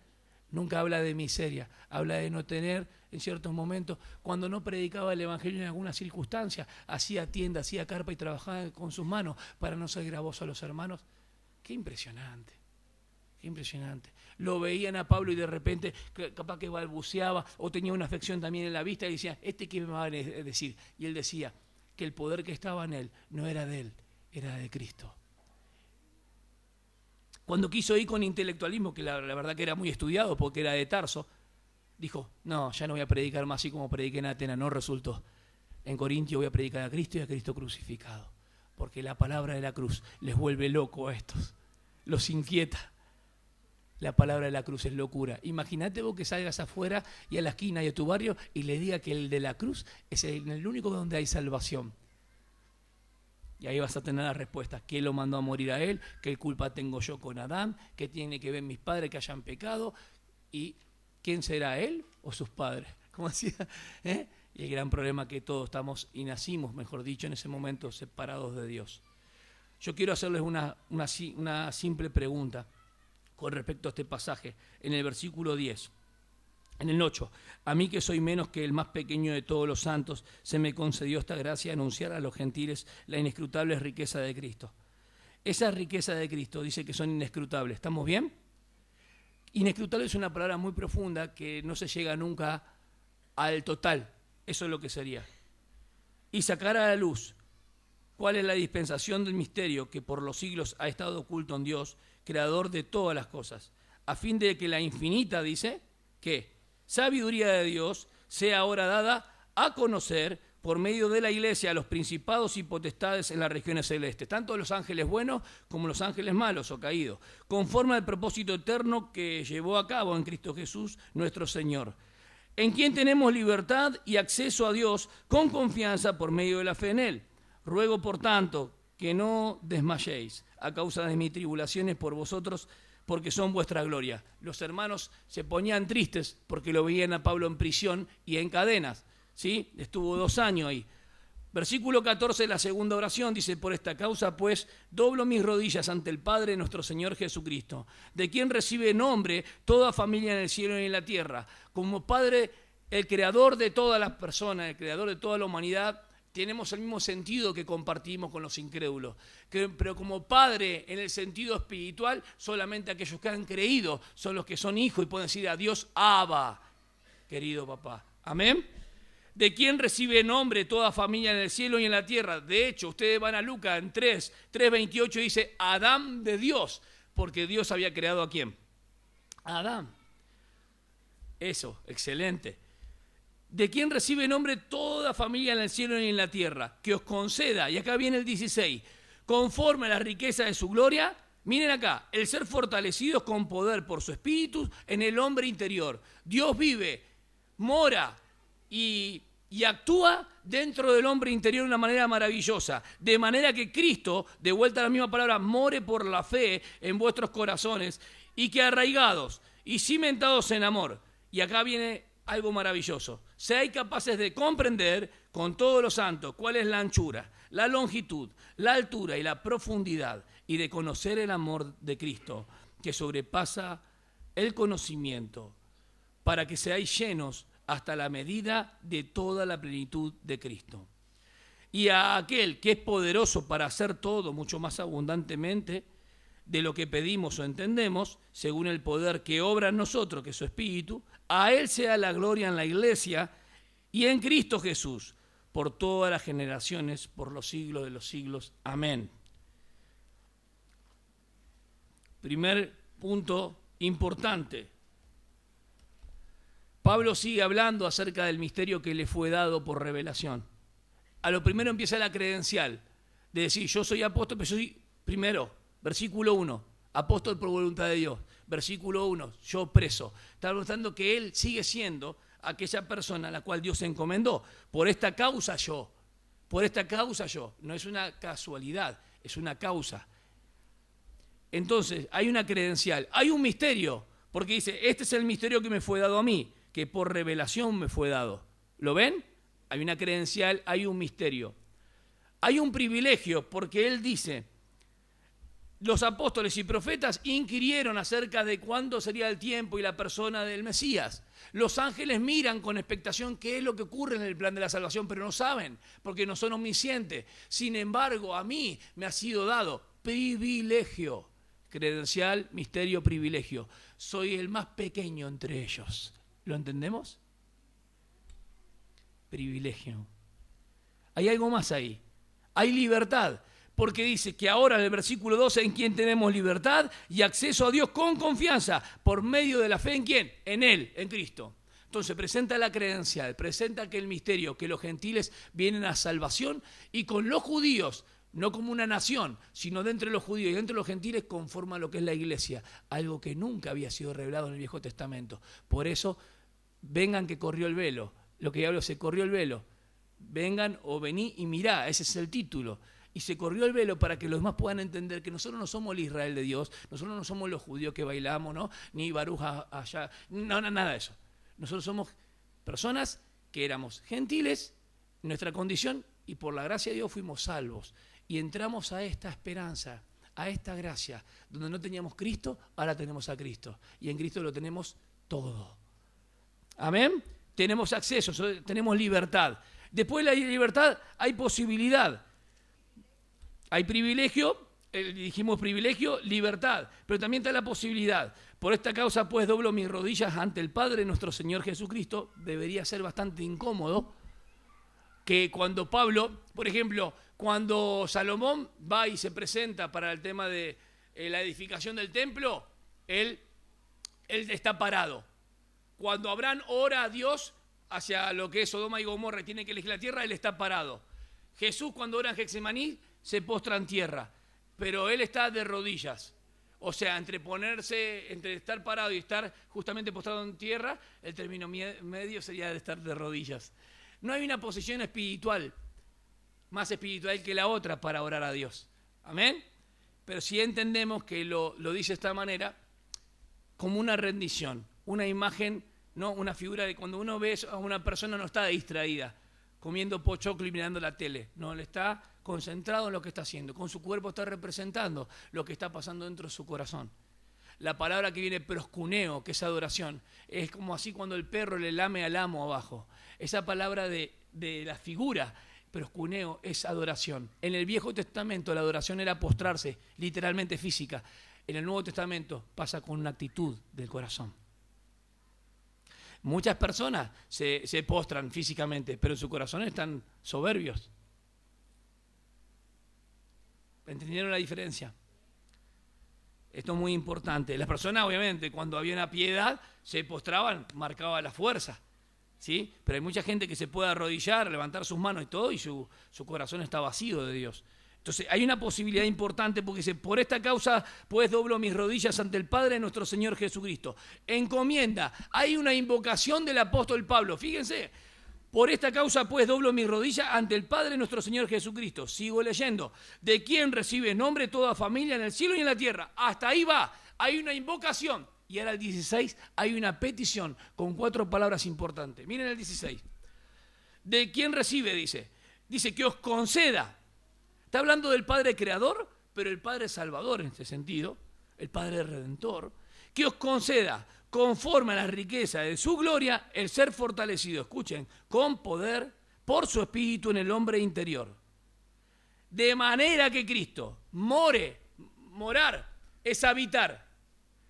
Nunca habla de miseria, habla de no tener en ciertos momentos. Cuando no predicaba el evangelio en alguna circunstancia, hacía tienda, hacía carpa y trabajaba con sus manos para no ser gravoso a los hermanos. Qué impresionante, qué impresionante. Lo veían a Pablo y de repente capaz que balbuceaba o tenía una afección también en la vista y decía, ¿qué me va a decir? Y él decía que el poder que estaba en él no era de él, era de Cristo. Cuando quiso ir con intelectualismo, que la verdad que era muy estudiado porque era de Tarso, dijo, no, ya no voy a predicar más así como prediqué en Atenas, no resultó. En Corintio voy a predicar a Cristo y a Cristo crucificado. Porque la palabra de la cruz les vuelve loco a estos, los inquieta. La palabra de la cruz es locura. Imagínate vos que salgas afuera y a la esquina y a tu barrio y le diga que el de la cruz es el único donde hay salvación. Y ahí vas a tener la respuesta. ¿Qué lo mandó a morir a él? ¿Qué culpa tengo yo con Adán? ¿Qué tiene que ver mis padres que hayan pecado? ¿Y quién será él o sus padres? Como decía, Y el gran problema que todos estamos y nacimos, mejor dicho, en ese momento separados de Dios. Yo quiero hacerles una simple pregunta con respecto a este pasaje. En el versículo 10, en el 8, a mí que soy menos que el más pequeño de todos los santos, se me concedió esta gracia de anunciar a los gentiles la inescrutable riqueza de Cristo. Esa riqueza de Cristo dice que son inescrutables. ¿Estamos bien? Inescrutable es una palabra muy profunda que no se llega nunca al total. Eso es lo que sería. Y sacar a la luz cuál es la dispensación del misterio que por los siglos ha estado oculto en Dios, creador de todas las cosas, a fin de que la infinita, dice, que sabiduría de Dios sea ahora dada a conocer por medio de la iglesia a los principados y potestades en las regiones celestes, tanto los ángeles buenos como los ángeles malos o caídos, conforme al propósito eterno que llevó a cabo en Cristo Jesús nuestro Señor, en quien tenemos libertad y acceso a Dios con confianza por medio de la fe en Él. Ruego, por tanto, que no desmayéis a causa de mis tribulaciones por vosotros, porque son vuestra gloria. Los hermanos se ponían tristes porque lo veían a Pablo en prisión y en cadenas, ¿sí? Estuvo 2 años ahí. Versículo 14, la segunda oración, dice: por esta causa, pues, doblo mis rodillas ante el Padre nuestro Señor Jesucristo, de quien recibe nombre toda familia en el cielo y en la tierra. Como Padre, el creador de todas las personas, el creador de toda la humanidad, tenemos el mismo sentido que compartimos con los incrédulos. Pero como Padre, en el sentido espiritual, solamente aquellos que han creído son los que son hijos y pueden decir a Dios: Abba, querido papá. Amén. De quien recibe nombre toda familia en el cielo y en la tierra. De hecho, ustedes van a Lucas en 3:28, dice Adán de Dios, porque Dios había creado ¿a quién? A Adán. Eso, excelente. De quien recibe nombre toda familia en el cielo y en la tierra, que os conceda, y acá viene el 16, conforme a la riqueza de su gloria, miren acá, el ser fortalecidos con poder por su espíritu en el hombre interior. Dios vive, mora y actúa dentro del hombre interior de una manera maravillosa, de manera que Cristo, de vuelta a la misma palabra, more por la fe en vuestros corazones, y que arraigados y cimentados en amor. Y acá viene algo maravilloso: seáis capaces de comprender con todos los santos cuál es la anchura, la longitud, la altura y la profundidad, y de conocer el amor de Cristo, que sobrepasa el conocimiento, para que seáis llenos hasta la medida de toda la plenitud de Cristo. Y a aquel que es poderoso para hacer todo mucho más abundantemente de lo que pedimos o entendemos, según el poder que obra en nosotros, que es su Espíritu, a Él sea la gloria en la Iglesia y en Cristo Jesús, por todas las generaciones, por los siglos de los siglos. Amén. Primer punto importante. Pablo sigue hablando acerca del misterio que le fue dado por revelación. A lo primero empieza la credencial de decir: yo soy apóstol, pero yo soy primero. Versículo 1, apóstol por voluntad de Dios. Versículo 1, yo preso. Está mostrando que él sigue siendo aquella persona a la cual Dios se encomendó. Por esta causa yo. No es una casualidad, es una causa. Entonces, hay una credencial, hay un misterio, porque dice: este es el misterio que me fue dado a mí, que por revelación me fue dado. ¿Lo ven? Hay una credencial, hay un misterio. Hay un privilegio, porque él dice: los apóstoles y profetas inquirieron acerca de cuándo sería el tiempo y la persona del Mesías. Los ángeles miran con expectación qué es lo que ocurre en el plan de la salvación, pero no saben, porque no son omniscientes. Sin embargo, a mí me ha sido dado privilegio. Credencial, misterio, privilegio. Soy el más pequeño entre ellos. ¿Lo entendemos? Privilegio. Hay algo más ahí. Hay libertad. Porque dice que ahora en el versículo 12, en quien tenemos libertad y acceso a Dios con confianza, por medio de la fe en quién, en Él, en Cristo. Entonces presenta la credencial, presenta aquel misterio que los gentiles vienen a salvación, y con los judíos, no como una nación, sino dentro de los judíos y dentro de los gentiles, conforma lo que es la iglesia, algo que nunca había sido revelado en el Viejo Testamento. Por eso, vengan que corrió el velo, lo que hablo, se corrió el velo, vengan o vení y mirá, ese es el título. Y se corrió el velo para que los demás puedan entender que nosotros no somos el Israel de Dios, nosotros no somos los judíos que bailamos, ¿no? Ni Baruj allá, no, nada de eso. Nosotros somos personas que éramos gentiles, nuestra condición, y por la gracia de Dios fuimos salvos. Y entramos a esta esperanza, a esta gracia, donde no teníamos Cristo, ahora tenemos a Cristo. Y en Cristo lo tenemos todo. Amén. Tenemos acceso, tenemos libertad. Después de la libertad hay posibilidad. Hay privilegio, dijimos privilegio, libertad, pero también está la posibilidad. Por esta causa, pues, doblo mis rodillas ante el Padre nuestro Señor Jesucristo. Debería ser bastante incómodo que cuando Pablo, por ejemplo, cuando Salomón va y se presenta para el tema de la edificación del templo, él está parado. Cuando Abraham ora a Dios, hacia lo que es Sodoma y Gomorra y tiene que elegir la tierra, él está parado. Jesús cuando ora en Getsemaní se postra en tierra, pero él está de rodillas. O sea, entre estar parado y estar justamente postrado en tierra, el término medio sería de estar de rodillas. No hay una posición espiritual, más espiritual que la otra para orar a Dios. Amén. Pero si entendemos que lo dice de esta manera, como una rendición, una imagen, no una figura de cuando uno ve a una persona no está distraída, comiendo pochoclo y mirando la tele. No, él está concentrado en lo que está haciendo. Con su cuerpo está representando lo que está pasando dentro de su corazón. La palabra que viene proscuneo, que es adoración, es como así cuando el perro le lame al amo abajo. Esa palabra de la figura, proscuneo, es adoración. En el Viejo Testamento la adoración era postrarse, literalmente física. En el Nuevo Testamento pasa con una actitud del corazón. Muchas personas se postran físicamente, pero en su corazón están soberbios. ¿Entendieron la diferencia? Esto es muy importante. Las personas, obviamente, cuando había una piedad, se postraban, marcaba la fuerza, ¿sí? Pero hay mucha gente que se puede arrodillar, levantar sus manos y todo, y su corazón está vacío de Dios. Entonces, hay una posibilidad importante porque dice, por esta causa, pues doblo mis rodillas ante el Padre de nuestro Señor Jesucristo. Encomienda, hay una invocación del apóstol Pablo, fíjense. Por esta causa, pues, doblo mis rodillas ante el Padre de nuestro Señor Jesucristo. Sigo leyendo. De quien recibe nombre toda familia en el cielo y en la tierra. Hasta ahí va. Hay una invocación. Y ahora el 16 hay una petición con 4 palabras importantes. Miren el 16. De quien recibe, dice. Dice que os conceda. Está hablando del Padre Creador, pero el Padre Salvador en este sentido. El Padre Redentor. Que os conceda, conforme a la riqueza de su gloria, el ser fortalecido, escuchen, con poder por su espíritu en el hombre interior. De manera que Cristo morar es habitar,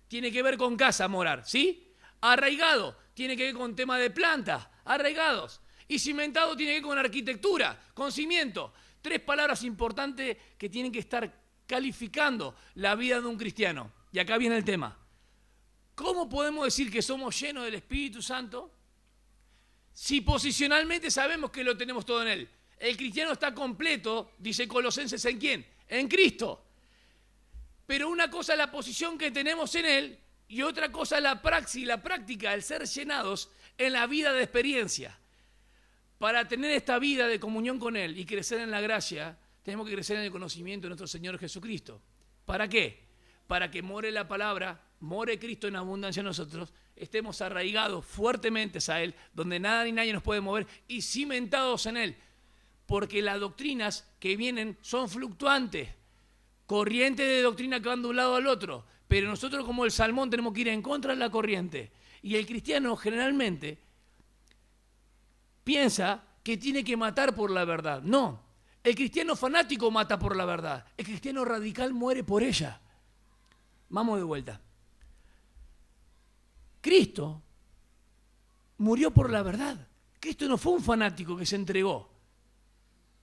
tiene que ver con casa morar, ¿sí? Arraigado, tiene que ver con tema de plantas, arraigados. Y cimentado tiene que ver con arquitectura, con cimiento. 3 palabras importantes que tienen que estar calificando la vida de un cristiano. Y acá viene el tema. ¿Cómo podemos decir que somos llenos del Espíritu Santo si posicionalmente sabemos que lo tenemos todo en Él? El cristiano está completo, dice Colosenses, ¿en quién? En Cristo. Pero una cosa es la posición que tenemos en Él y otra cosa es la praxis, la práctica, el ser llenados en la vida de experiencia. Para tener esta vida de comunión con Él y crecer en la gracia, tenemos que crecer en el conocimiento de nuestro Señor Jesucristo. ¿Para qué? Para que more la palabra, more Cristo en abundancia en nosotros, estemos arraigados fuertemente a Él, donde nada ni nadie nos puede mover, y cimentados en Él. Porque las doctrinas que vienen son fluctuantes, corrientes de doctrina que van de un lado al otro, pero nosotros como el salmón tenemos que ir en contra de la corriente. Y el cristiano generalmente piensa que tiene que matar por la verdad. No, el cristiano fanático mata por la verdad, el cristiano radical muere por ella. Vamos de vuelta. Cristo murió por la verdad. Cristo no fue un fanático que se entregó.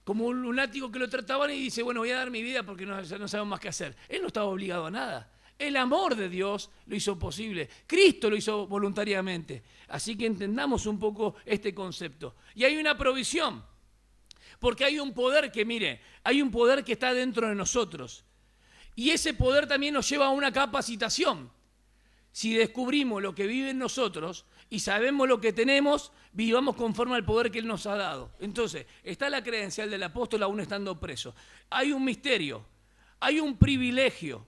Como un lunático que lo trataban y dice, bueno, voy a dar mi vida porque no sabemos más qué hacer. Él no estaba obligado a nada. El amor de Dios lo hizo posible. Cristo lo hizo voluntariamente. Así que entendamos un poco este concepto. Y hay una provisión. Porque hay un poder que, mire, hay un poder que está dentro de nosotros. Y ese poder también nos lleva a una capacitación. Si descubrimos lo que vive en nosotros y sabemos lo que tenemos, vivamos conforme al poder que Él nos ha dado. Entonces, está la credencial del apóstol aún estando preso. Hay un misterio, hay un privilegio.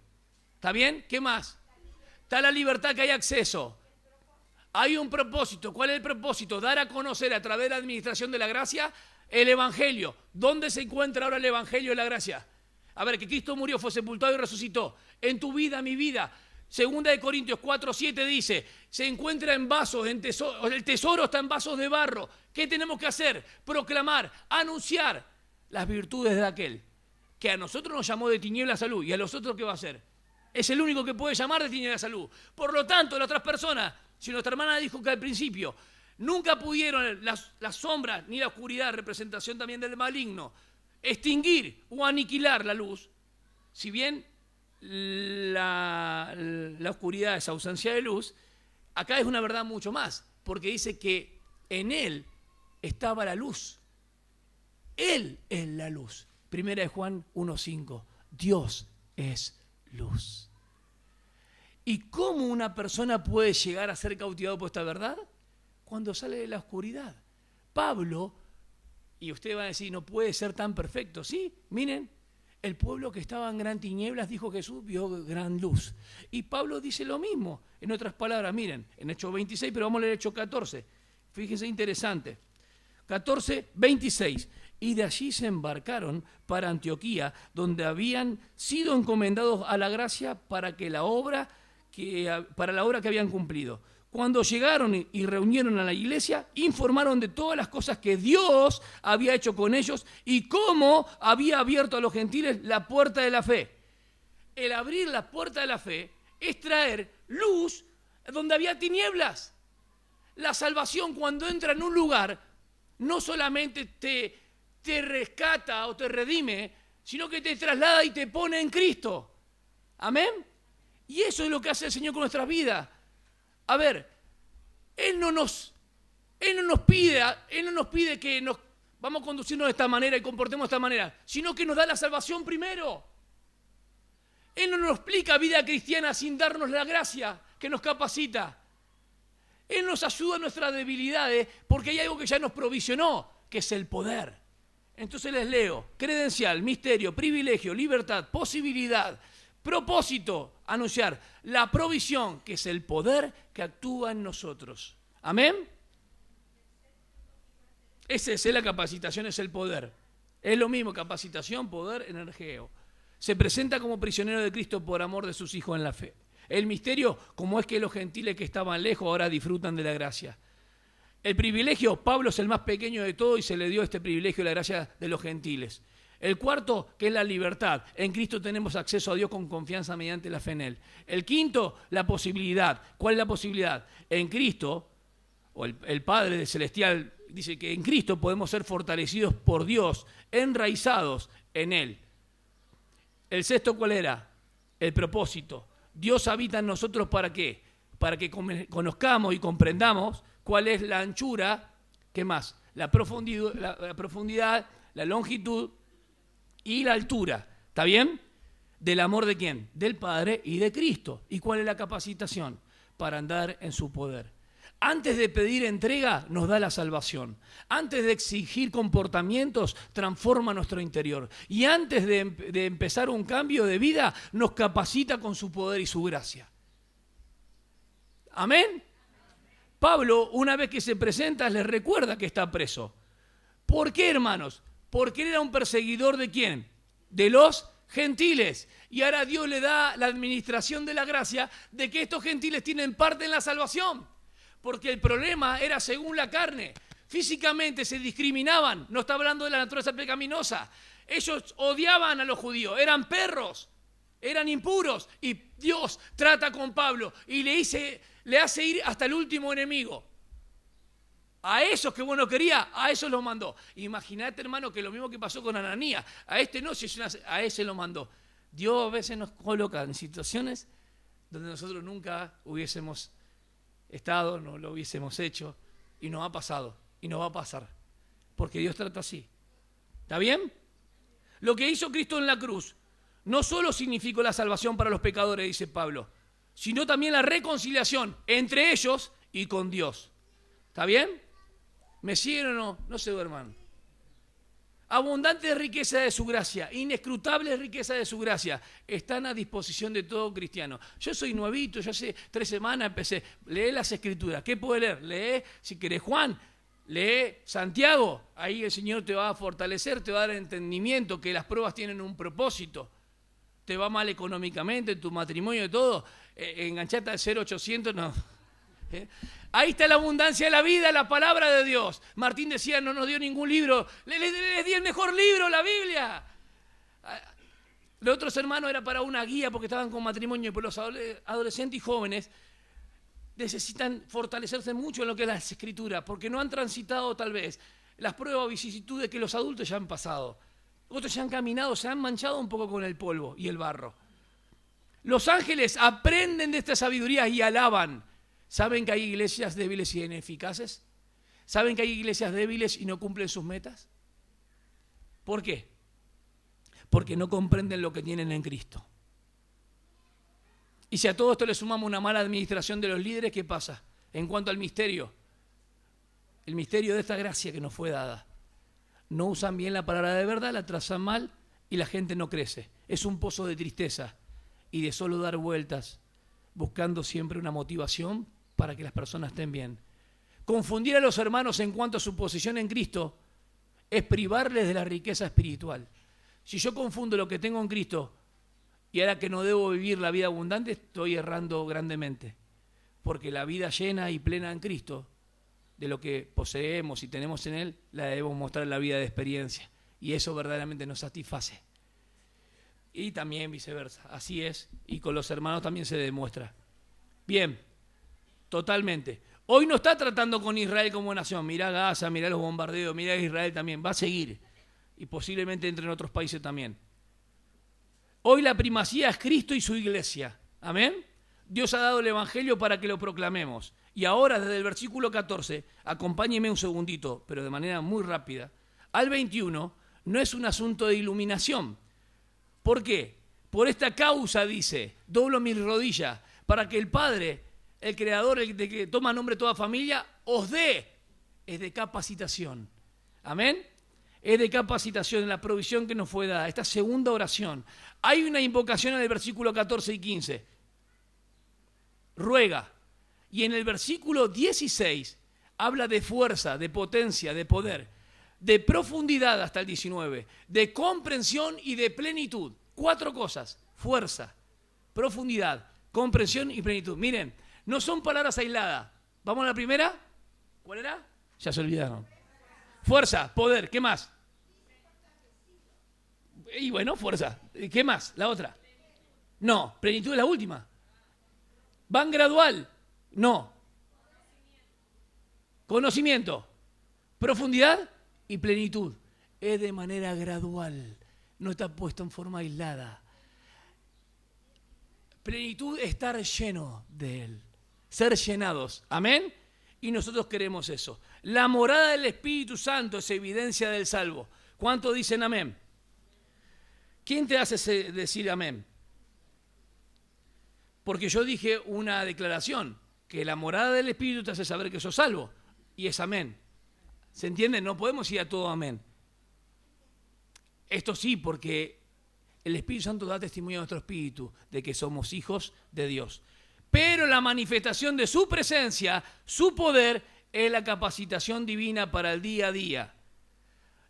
¿Está bien? ¿Qué más? Está la libertad que hay acceso. Hay un propósito. ¿Cuál es el propósito? Dar a conocer a través de la administración de la gracia el Evangelio. ¿Dónde se encuentra ahora el Evangelio de la gracia? A ver, que Cristo murió, fue sepultado y resucitó. En tu vida, mi vida. 2 Corintios 4:7 dice, se encuentra en vasos, el tesoro está en vasos de barro. ¿Qué tenemos que hacer? Proclamar, anunciar las virtudes de aquel que a nosotros nos llamó de tinieblas a luz. ¿Y a los otros qué va a hacer? Es el único que puede llamar de tinieblas a luz. Por lo tanto, las otras personas, si nuestra hermana dijo que al principio nunca pudieron las sombras ni la oscuridad, representación también del maligno, extinguir o aniquilar la luz, si bien la oscuridad es ausencia de luz, acá es una verdad mucho más, porque dice que en Él estaba la luz. Él es la luz. Primera de Juan 1:5. Dios es luz. ¿Y cómo una persona puede llegar a ser cautivado por esta verdad? Cuando sale de la oscuridad. Pablo, y usted va a decir, no puede ser tan perfecto. Sí, miren, el pueblo que estaba en gran tinieblas, dijo Jesús, vio gran luz. Y Pablo dice lo mismo, en otras palabras, miren, en Hechos 26, pero vamos a leer Hechos 14. Fíjense, interesante. 14:26. Y de allí se embarcaron para Antioquía, donde habían sido encomendados a la gracia para la obra que habían cumplido. Cuando llegaron y reunieron a la iglesia, informaron de todas las cosas que Dios había hecho con ellos y cómo había abierto a los gentiles la puerta de la fe. El abrir la puerta de la fe es traer luz donde había tinieblas. La salvación, cuando entra en un lugar, no solamente te rescata o te redime, sino que te traslada y te pone en Cristo. Amén. Y eso es lo que hace el Señor con nuestras vidas. A ver, Él no nos pide que nos vamos a conducirnos de esta manera y comportemos de esta manera, sino que nos da la salvación primero. Él no nos explica vida cristiana sin darnos la gracia que nos capacita. Él nos ayuda en nuestras debilidades porque hay algo que ya nos provisionó, que es el poder. Entonces les leo: credencial, misterio, privilegio, libertad, posibilidad, propósito, anunciar la provisión, que es el poder que actúa en nosotros. ¿Amén? Esa es la capacitación, es el poder. Es lo mismo, capacitación, poder, energeo. Se presenta como prisionero de Cristo por amor de sus hijos en la fe. El misterio, como es que los gentiles que estaban lejos ahora disfrutan de la gracia. El privilegio, Pablo es el más pequeño de todos y se le dio este privilegio de la gracia de los gentiles. El cuarto, que es la libertad. En Cristo tenemos acceso a Dios con confianza mediante la fe en Él. El quinto, la posibilidad. ¿Cuál es la posibilidad? En Cristo, o el Padre Celestial dice que en Cristo podemos ser fortalecidos por Dios, enraizados en Él. El sexto, ¿cuál era? El propósito. Dios habita en nosotros, ¿para qué? Para que conozcamos y comprendamos cuál es la anchura, ¿qué más? La profundidad, la longitud y la altura. ¿Está bien? ¿Del amor de quién? Del Padre y de Cristo. ¿Y cuál es la capacitación? Para andar en su poder. Antes de pedir entrega, nos da la salvación. Antes de exigir comportamientos, transforma nuestro interior. Y antes de empezar un cambio de vida, nos capacita con su poder y su gracia. ¿Amén? Pablo, una vez que se presenta, les recuerda que está preso. ¿Por qué, hermanos? Porque él era un perseguidor ¿de quién? De los gentiles. Y ahora Dios le da la administración de la gracia de que estos gentiles tienen parte en la salvación. Porque el problema era según la carne. Físicamente se discriminaban. No está hablando de la naturaleza pecaminosa. Ellos odiaban a los judíos. Eran perros. Eran impuros. Y Dios trata con Pablo y le hace ir hasta el último enemigo. A esos que vos no querías, a esos los mandó. Imagínate, hermano, que lo mismo que pasó con Ananías. A este no, a ese lo mandó. Dios a veces nos coloca en situaciones donde nosotros nunca hubiésemos estado, no lo hubiésemos hecho, y nos ha pasado, y nos va a pasar, porque Dios trata así. ¿Está bien? Lo que hizo Cristo en la cruz no solo significó la salvación para los pecadores, dice Pablo, sino también la reconciliación entre ellos y con Dios. ¿Está bien? ¿Me siguen o no? No se duerman. Abundante riqueza de su gracia, inescrutable riqueza de su gracia, están a disposición de todo cristiano. Yo soy nuevito, yo hace 3 semanas empecé, lee las Escrituras. ¿Qué puede leer? Lee, si querés, Juan, lee Santiago, ahí el Señor te va a fortalecer, te va a dar entendimiento que las pruebas tienen un propósito. Te va mal económicamente, tu matrimonio y todo, enganchate al 0800, no. Ahí está la abundancia de la vida, la palabra de Dios. Martín decía, no nos dio ningún libro. Les di el mejor libro, la Biblia. Los otros hermanos era para una guía porque estaban con matrimonio, pero los adolescentes y jóvenes necesitan fortalecerse mucho en lo que es las Escrituras, porque no han transitado tal vez las pruebas o vicisitudes que los adultos ya han pasado. Otros ya han caminado, se han manchado un poco con el polvo y el barro. Los ángeles aprenden de esta sabiduría y alaban. ¿Saben que hay iglesias débiles y ineficaces? ¿Saben que hay iglesias débiles y no cumplen sus metas? ¿Por qué? Porque no comprenden lo que tienen en Cristo. Y si a todo esto le sumamos una mala administración de los líderes, ¿qué pasa? En cuanto al misterio, el misterio de esta gracia que nos fue dada. No usan bien la palabra de verdad, la trazan mal y la gente no crece. Es un pozo de tristeza y de solo dar vueltas, buscando siempre una motivación para que las personas estén bien. Confundir a los hermanos en cuanto a su posición en Cristo es privarles de la riqueza espiritual. Si yo confundo lo que tengo en Cristo y ahora que no debo vivir la vida abundante, estoy errando grandemente. Porque la vida llena y plena en Cristo, de lo que poseemos y tenemos en Él, la debemos mostrar en la vida de experiencia. Y eso verdaderamente nos satisface. Y también viceversa. Así es. Y con los hermanos también se demuestra. Bien. Totalmente. Hoy no está tratando con Israel como nación. Mirá Gaza, mirá los bombardeos, mirá Israel también. Va a seguir. Y posiblemente entre en otros países también. Hoy la primacía es Cristo y su iglesia. Amén. Dios ha dado el evangelio para que lo proclamemos. Y ahora desde el versículo 14, acompáñeme un segundito, pero de manera muy rápida, al 21, no es un asunto de iluminación. ¿Por qué? Por esta causa, dice, doblo mis rodillas, para que el Padre, el Creador, el que toma nombre de toda familia, os dé. Es de capacitación. Amén. Es de capacitación en la provisión que nos fue dada. Esta segunda oración. Hay una invocación en el versículo 14 y 15. Ruega. Y en el versículo 16 habla de fuerza, de potencia, de poder, de profundidad hasta el 19, de comprensión y de plenitud. 4 cosas: fuerza, profundidad, comprensión y plenitud. Miren, no son palabras aisladas. ¿Vamos a la primera? ¿Cuál era? Ya se olvidaron. Fuerza, poder, ¿qué más? Y bueno, fuerza. ¿Qué más? La otra. No, plenitud es la última. ¿Van gradual? No. Conocimiento, profundidad y plenitud. Es de manera gradual. No está puesto en forma aislada. Plenitud, estar lleno de Él. Ser llenados. Amén. Y nosotros queremos eso. La morada del Espíritu Santo es evidencia del salvo. ¿Cuántos dicen amén? ¿Quién te hace decir amén? Porque yo dije una declaración, que la morada del Espíritu te hace saber que sos salvo. Y es amén. ¿Se entiende? No podemos ir a todo amén. Esto sí, porque el Espíritu Santo da testimonio a nuestro espíritu de que somos hijos de Dios. Pero la manifestación de su presencia, su poder, es la capacitación divina para el día a día.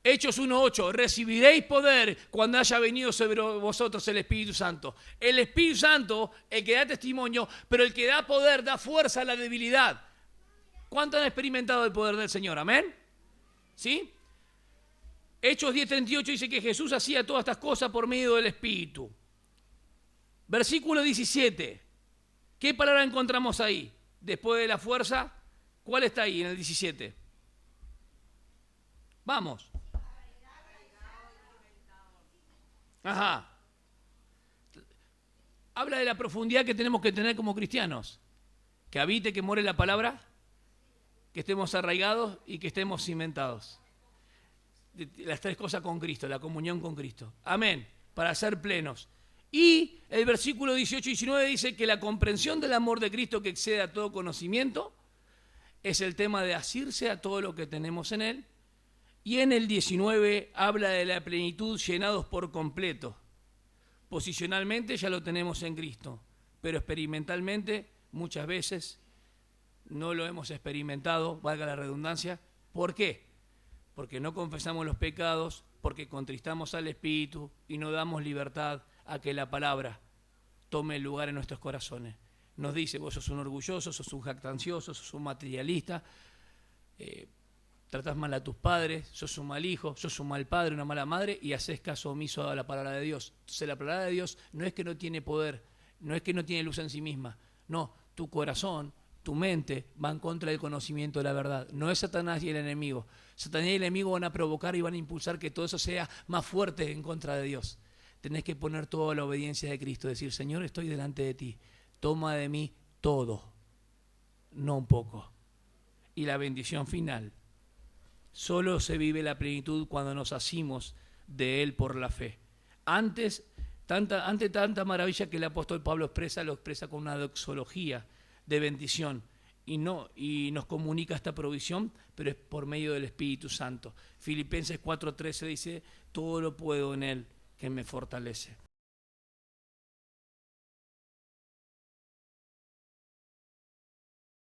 Hechos 1:8, recibiréis poder cuando haya venido sobre vosotros el Espíritu Santo. El Espíritu Santo, el que da testimonio, pero el que da poder, da fuerza a la debilidad. ¿Cuántos han experimentado el poder del Señor? ¿Amén? ¿Sí? Hechos 10:38 dice que Jesús hacía todas estas cosas por medio del Espíritu. Versículo 17. ¿Qué palabra encontramos ahí? Después de la fuerza, ¿cuál está ahí en el 17? Vamos. Ajá. Habla de la profundidad que tenemos que tener como cristianos. Que habite, que more la palabra, que estemos arraigados y que estemos cimentados. Las 3 cosas con Cristo, la comunión con Cristo. Amén. Para ser plenos. Y el versículo 18 y 19 dice que la comprensión del amor de Cristo que excede a todo conocimiento es el tema de asirse a todo lo que tenemos en Él. Y en el 19 habla de la plenitud llenados por completo. Posicionalmente ya lo tenemos en Cristo, pero experimentalmente muchas veces no lo hemos experimentado, valga la redundancia. ¿Por qué? Porque no confesamos los pecados, porque contristamos al Espíritu y no damos libertad a que la palabra tome lugar en nuestros corazones. Nos dice, vos sos un orgulloso, sos un jactancioso, sos un materialista, tratás mal a tus padres, sos un mal hijo, sos un mal padre, una mala madre y haces caso omiso a la palabra de Dios. Entonces la palabra de Dios no es que no tiene poder, no es que no tiene luz en sí misma, no, tu corazón, tu mente va en contra del conocimiento de la verdad. No es Satanás y el enemigo. Satanás y el enemigo van a provocar y van a impulsar que todo eso sea más fuerte en contra de Dios. Tenés que poner toda la obediencia de Cristo, decir, Señor, estoy delante de ti, toma de mí todo, no un poco. Y la bendición final Solo se vive la plenitud cuando nos asimos de Él por la fe. Ante tanta maravilla que el apóstol Pablo lo expresa con una doxología de bendición y nos comunica esta provisión, pero es por medio del Espíritu Santo. Filipenses 4:13 dice, todo lo puedo en Él que me fortalece.